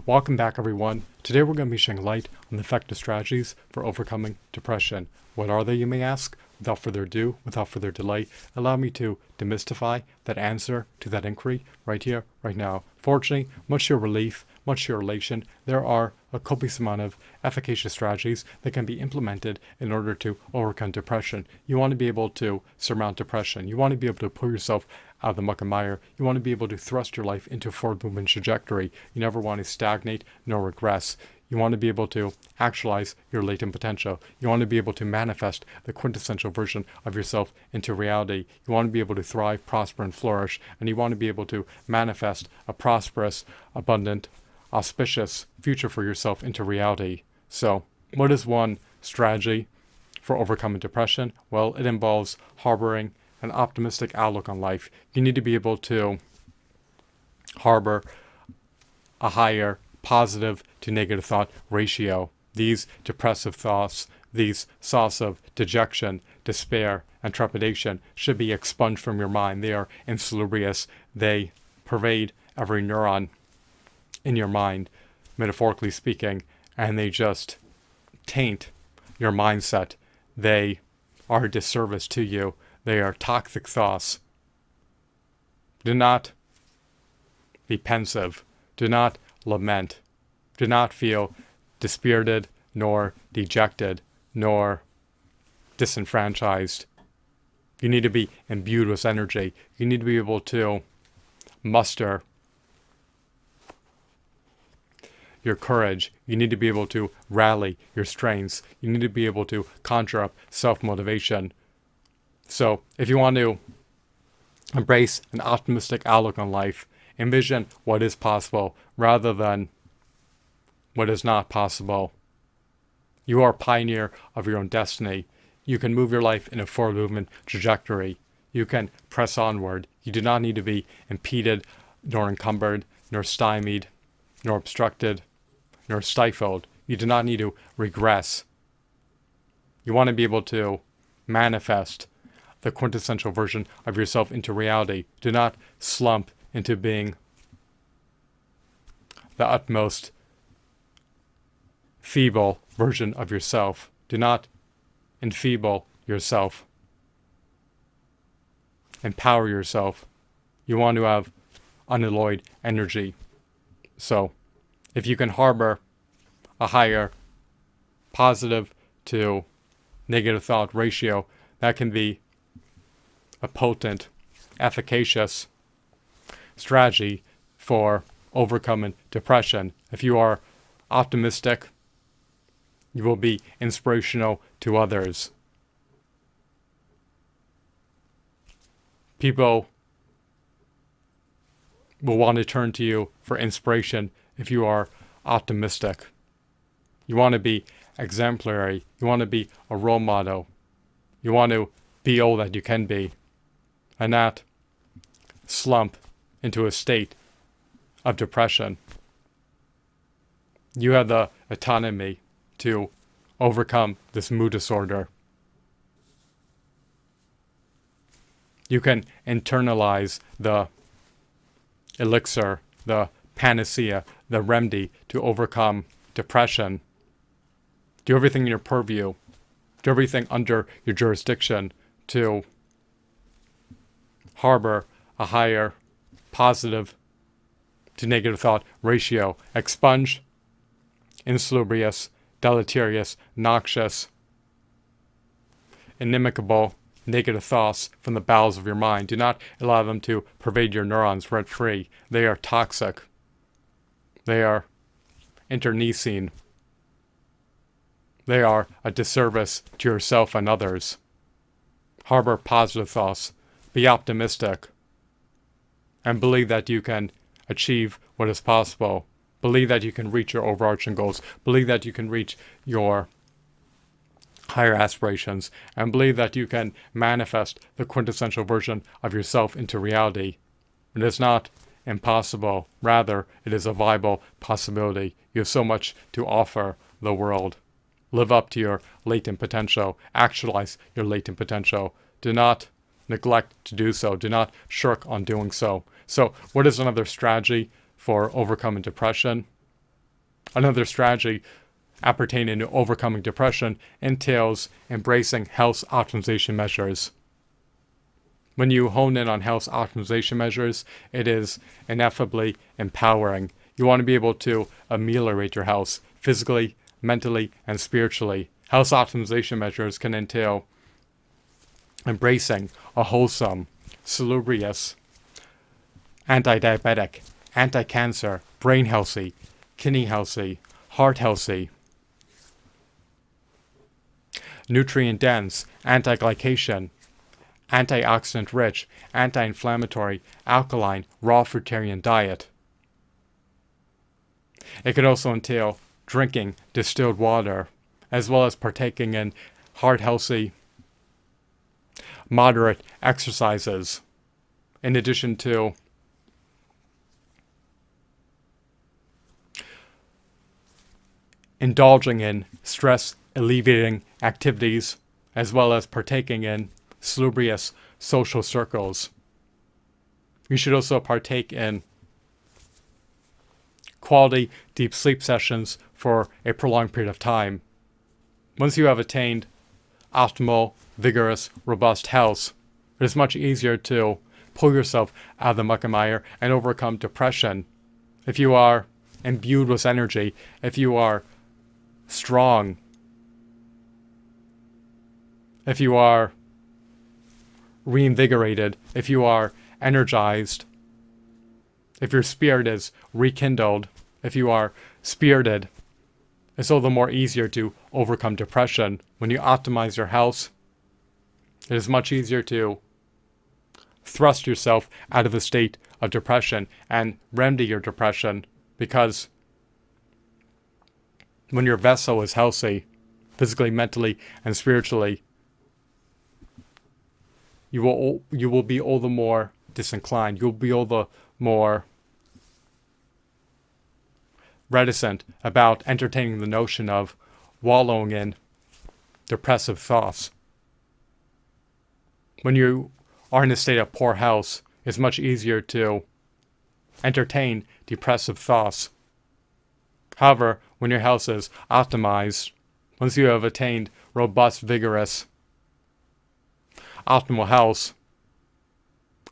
Welcome back, everyone. Today we're going to be shedding light on the effective strategies for overcoming depression. What are they, you may ask? Without further ado, without further delay, allow me to demystify that answer to that inquiry right here, right now. Fortunately, much to your relief, much to your elation, there are a copious amount of efficacious strategies that can be implemented in order to overcome depression. You want to be able to surmount depression. You want to be able to pull yourself out of the muck and mire. You want to be able to thrust your life into a forward movement trajectory. You never want to stagnate nor regress. You want to be able to actualize your latent potential. You want to be able to manifest the quintessential version of yourself into reality. You want to be able to thrive, prosper, and flourish. And you want to be able to manifest a prosperous, abundant, auspicious future for yourself into reality. So, what is one strategy for overcoming depression? Well, it involves harboring an optimistic outlook on life. You need to be able to harbor a higher positive to negative thought ratio. These depressive thoughts, these thoughts of dejection, despair, and trepidation should be expunged from your mind. They are insalubrious. They pervade every neuron in your mind, metaphorically speaking, and they just taint your mindset. They are a disservice to you. They are toxic thoughts. Do not be pensive. Do not lament. Do not feel dispirited, nor dejected, nor disenfranchised. You need to be imbued with energy. You need to be able to muster your courage. You need to be able to rally your strengths. You need to be able to conjure up self-motivation. So, if you want to embrace an optimistic outlook on life, envision what is possible rather than what is not possible. You are a pioneer of your own destiny. You can move your life in a forward movement trajectory. You can press onward. You do not need to be impeded, nor encumbered, nor stymied, nor obstructed, nor stifled. You do not need to regress. You want to be able to manifest the quintessential version of yourself into reality. Do not slump into being the utmost feeble version of yourself. Do not enfeeble yourself. Empower yourself. You want to have unalloyed energy. So, if you can harbor a higher positive to negative thought ratio, that can be a potent, efficacious strategy for overcoming depression. If you are optimistic, you will be inspirational to others. People will want to turn to you for inspiration if you are optimistic. You want to be exemplary. You want to be a role model. You want to be all that you can be, and not slump into a state of depression. You have the autonomy to overcome this mood disorder. You can internalize the elixir, the panacea, the remedy to overcome depression. Do everything in your purview. Do everything under your jurisdiction to harbor a higher positive to negative thought ratio. Expunge insalubrious, deleterious, noxious, inimicable negative thoughts from the bowels of your mind. Do not allow them to pervade your neurons rent-free. They are toxic. They are internecine. They are a disservice to yourself and others. Harbor positive thoughts. Be optimistic. And believe that you can achieve what is possible. Believe that you can reach your overarching goals. Believe that you can reach your higher aspirations. And believe that you can manifest the quintessential version of yourself into reality. It is not impossible. Rather, it is a viable possibility. You have so much to offer the world. Live up to your latent potential. Actualize your latent potential. Do not neglect to do so. Do not shirk on doing so. So, what is another strategy for overcoming depression? Another strategy appertaining to overcoming depression entails embracing health optimization measures. When you hone in on health optimization measures, it is ineffably empowering. You want to be able to ameliorate your health physically, mentally, and spiritually. Health optimization measures can entail embracing a wholesome, salubrious, anti-diabetic, anti-cancer, brain healthy, kidney healthy, heart healthy, nutrient-dense, anti-glycation, antioxidant-rich, anti-inflammatory, alkaline, raw fruitarian diet. It could also entail drinking distilled water, as well as partaking in heart-healthy, moderate exercises, in addition to indulging in stress-alleviating activities, as well as partaking in salubrious social circles. You should also partake in quality deep sleep sessions for a prolonged period of time. Once you have attained optimal, vigorous, robust health, it is much easier to pull yourself out of the muck and mire and overcome depression. If you are imbued with energy, if you are strong, if you are reinvigorated, if you are energized, if your spirit is rekindled, if you are spirited, it's all the more easier to overcome depression. When you optimize your health, it is much easier to thrust yourself out of a state of depression and remedy your depression, because when your vessel is healthy, physically, mentally, and spiritually, you will be all the more disinclined. You'll be all the more reticent about entertaining the notion of wallowing in depressive thoughts. When you are in a state of poor health, it's much easier to entertain depressive thoughts. However, when your health is optimized, once you have attained robust, vigorous, optimal health,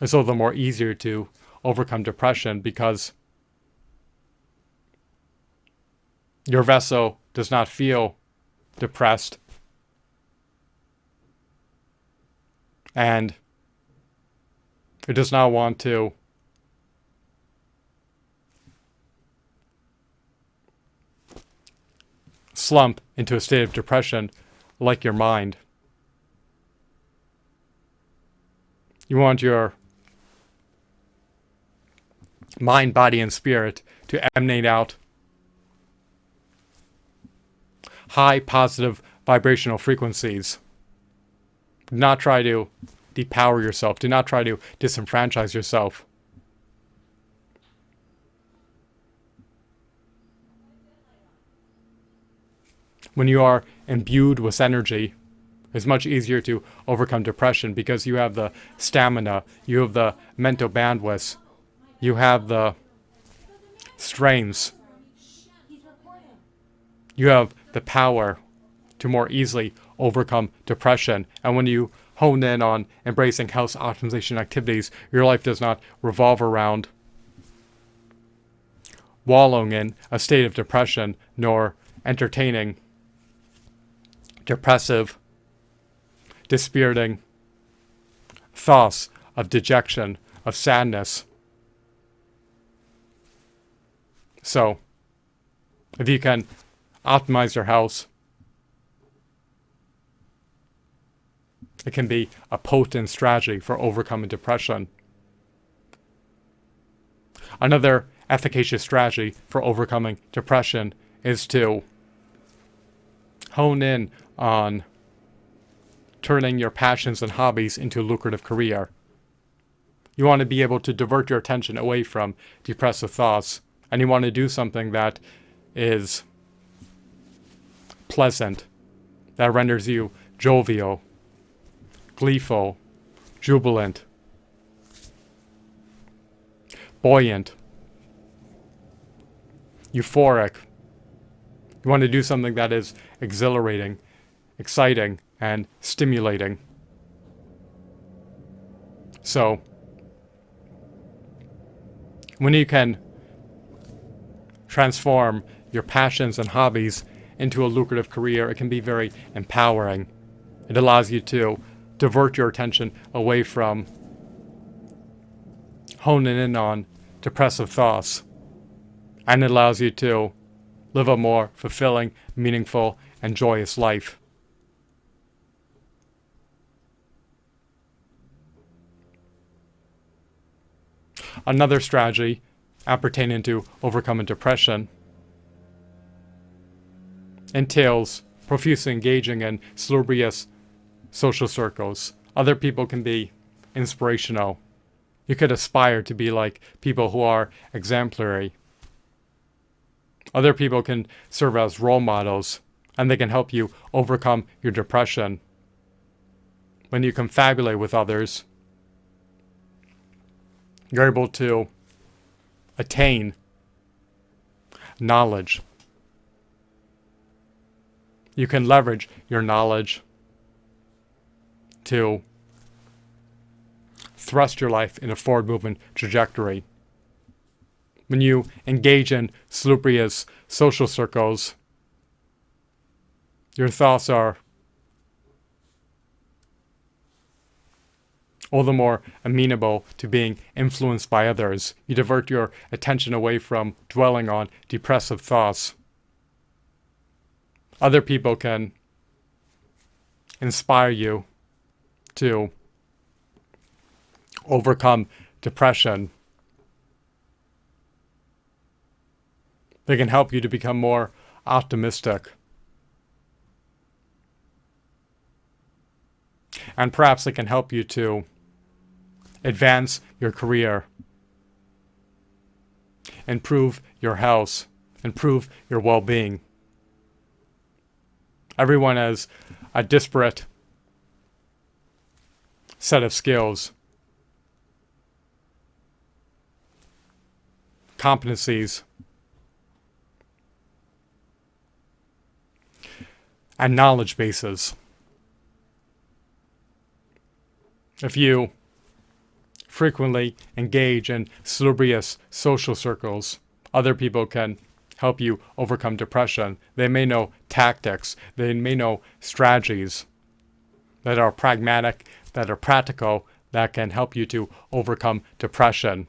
it's all the more easier to overcome depression, because your vessel does not feel depressed, and it does not want to slump into a state of depression like your mind. You want your mind, body, and spirit to emanate out high positive vibrational frequencies. Do not try to depower yourself. Do not try to disenfranchise yourself. When you are imbued with energy, it's much easier to overcome depression, because you have the stamina, you have the mental bandwidth, you have the strengths, you have the power to more easily overcome depression. And when you hone in on embracing health optimization activities, your life does not revolve around wallowing in a state of depression, nor entertaining depressive, dispiriting thoughts of dejection, of sadness. So, if you can optimize your health, it can be a potent strategy for overcoming depression. Another efficacious strategy for overcoming depression is to hone in on turning your passions and hobbies into a lucrative career. You want to be able to divert your attention away from depressive thoughts, and you want to do something that is pleasant, that renders you jovial, gleeful, jubilant, buoyant, euphoric, You want to do something that is exhilarating, exciting, and stimulating. So, when you can transform your passions and hobbies into a lucrative career, it can be very empowering. It allows you to divert your attention away from honing in on depressive thoughts. And it allows you to live a more fulfilling, meaningful, and joyous life. Another strategy appertaining to overcoming depression entails profusely engaging in salubrious social circles. Other people can be inspirational. You could aspire to be like people who are exemplary. Other people can serve as role models, and they can help you overcome your depression. When you confabulate with others, you're able to attain knowledge. You can leverage your knowledge to thrust your life in a forward movement trajectory. When you engage in salubrious social circles, your thoughts are all the more amenable to being influenced by others. You divert your attention away from dwelling on depressive thoughts. Other people can inspire you to overcome depression. They can help you to become more optimistic. And perhaps they can help you to advance your career, improve your health, improve your well-being. Everyone has a disparate set of skills, competencies, and knowledge bases. If you frequently engage in salubrious social circles, other people can help you overcome depression. They may know tactics, they may know strategies that are pragmatic, that are practical, that can help you to overcome depression.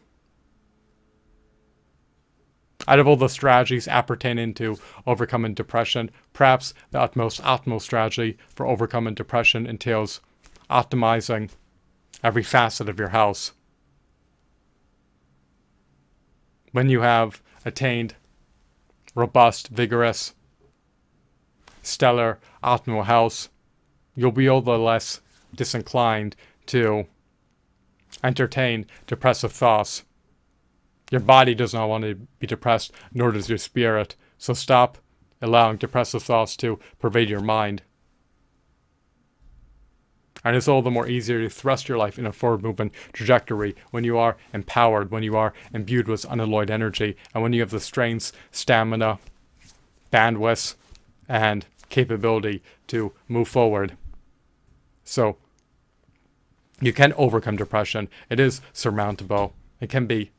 Out of all the strategies appertaining to overcoming depression, perhaps the optimal strategy for overcoming depression entails optimizing every facet of your house. When you have attained robust, vigorous, stellar, optimal health, you'll be all the less disinclined to entertain depressive thoughts. Your body does not want to be depressed, nor does your spirit. So stop allowing depressive thoughts to pervade your mind. And it's all the more easier to thrust your life in a forward movement trajectory when you are empowered, when you are imbued with unalloyed energy, and when you have the strength, stamina, bandwidth, and capability to move forward. So you can overcome depression. It is surmountable. It can be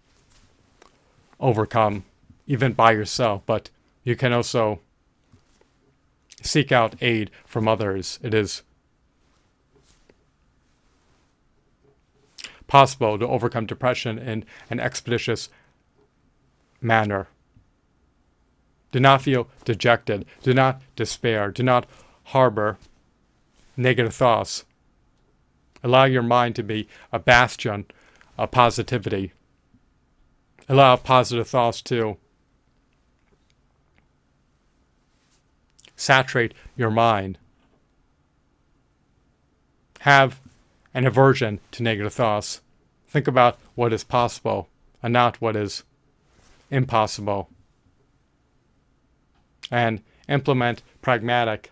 overcome even by yourself, but you can also seek out aid from others. It is possible to overcome depression in an expeditious manner. Do not feel dejected. Do not despair. Do not harbor negative thoughts. Allow your mind to be a bastion of positivity. Allow positive thoughts to saturate your mind. Have an aversion to negative thoughts. Think about what is possible and not what is impossible. And implement pragmatic,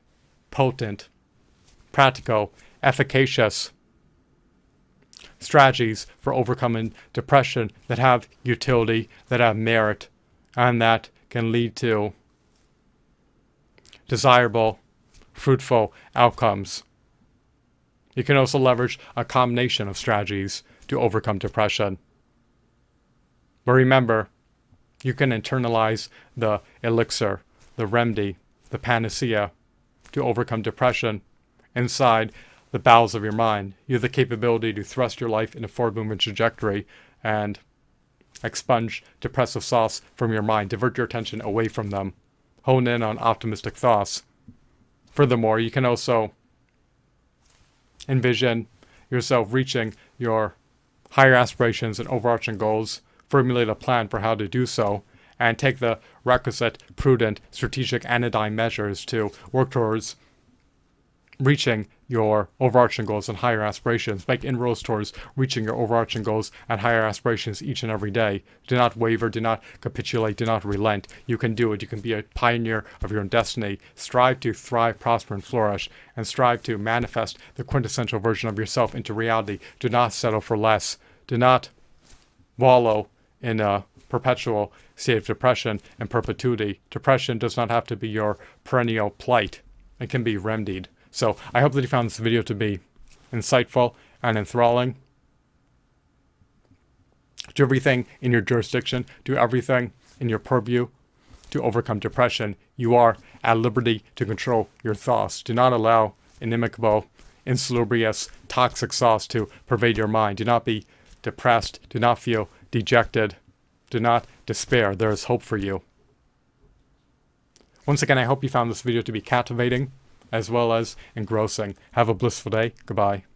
potent, practical, efficacious strategies for overcoming depression that have utility, that have merit, and that can lead to desirable, fruitful outcomes. You can also leverage a combination of strategies to overcome depression. But remember, you can internalize the elixir, the remedy, the panacea to overcome depression inside the bowels of your mind. You have the capability to thrust your life in a forward movement trajectory and expunge depressive thoughts from your mind, divert your attention away from them, hone in on optimistic thoughts. Furthermore, you can also envision yourself reaching your higher aspirations and overarching goals, formulate a plan for how to do so, and take the requisite, prudent, strategic anodyne measures to work towards reaching your overarching goals and higher aspirations. Make inroads towards reaching your overarching goals and higher aspirations each and every day. Do not waver, do not capitulate, do not relent. You can do it. You can be a pioneer of your own destiny. Strive to thrive, prosper, and flourish, and strive to manifest the quintessential version of yourself into reality. Do not settle for less. Do not wallow in a perpetual state of depression and perpetuity. Depression does not have to be your perennial plight. It can be remedied. So I hope that you found this video to be insightful and enthralling. Do everything in your jurisdiction, do everything in your purview to overcome depression. You are at liberty to control your thoughts. Do not allow inimical, insalubrious, toxic thoughts to pervade your mind. Do not be depressed. Do not feel dejected. Do not despair. There is hope for you. Once again, I hope you found this video to be captivating as well as engrossing. Have a blissful day. Goodbye.